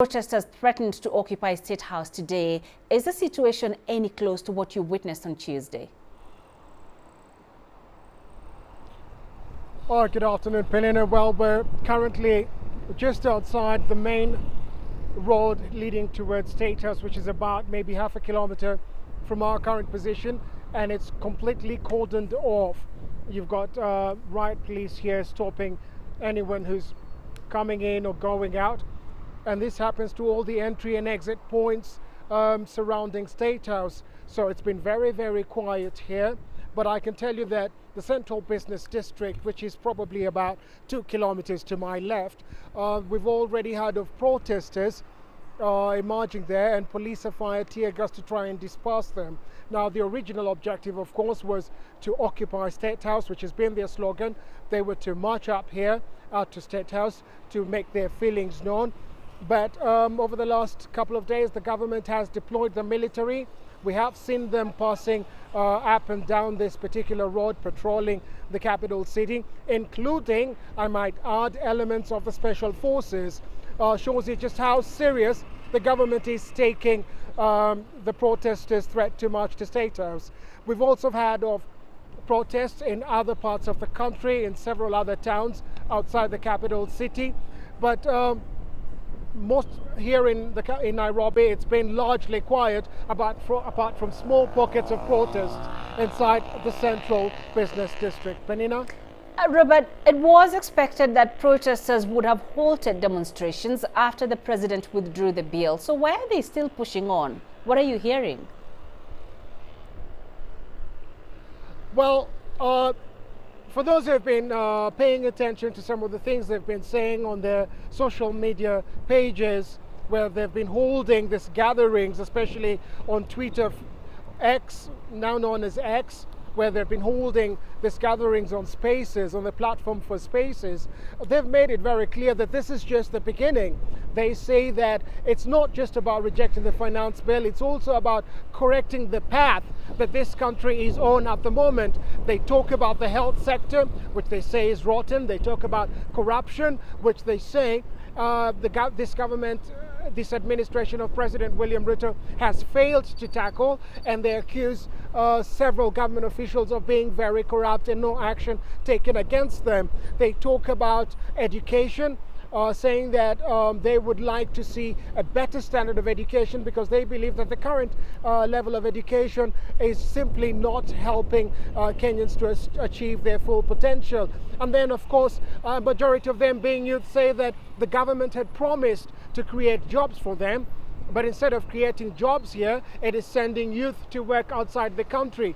Protesters threatened to occupy State House today. Is the situation any close to what you witnessed on Tuesday? Oh, good afternoon, Penina. Well, we're currently just outside the main road leading towards State House, which is about maybe half a kilometer from our current position, and it's completely cordoned off. You've got riot police here stopping anyone who's coming in or going out. And this happens to all the entry and exit points surrounding State House. So it's been very, very quiet here. But I can tell you that the central business district, which is probably about 2 kilometers to my left, we've already heard of protesters emerging there, and police have fired tear gas to try and disperse them. Now, the original objective, of course, was to occupy State House, which has been their slogan. They were to march up here, out to State House, to make their feelings known. But over the last couple of days, the government has deployed the military. We have seen them passing up and down this particular road, patrolling the capital city, including, I might add, elements of the special forces. Shows you just how serious the government is taking the protesters' threat to march to State House. We've also had protests in other parts of the country, in several other towns outside the capital city. But most here in Nairobi, it's been largely quiet, apart from small pockets of protests inside the central business district. Penina? Robert, it was expected that protesters would have halted demonstrations after the president withdrew the bill. So why are they still pushing on? What are you hearing? Well, for those who have been paying attention to some of the things they've been saying on their social media pages, where they've been holding these gatherings, especially on Twitter, X, now known as X, where they've been holding these gatherings on Spaces, on the platform for Spaces, they've made it very clear that this is just the beginning. They say that it's not just about rejecting the finance bill, it's also about correcting the path that this country is on at the moment. They talk about the health sector, which they say is rotten. They talk about corruption, which they say this administration of President William Ruto has failed to tackle, and they accuse several government officials of being very corrupt and no action taken against them. They talk about education, saying that they would like to see a better standard of education because they believe that the current level of education is simply not helping Kenyans to achieve their full potential. And then, of course, a majority of them, being youth, say that the government had promised to create jobs for them, but instead of creating jobs here, it is sending youth to work outside the country.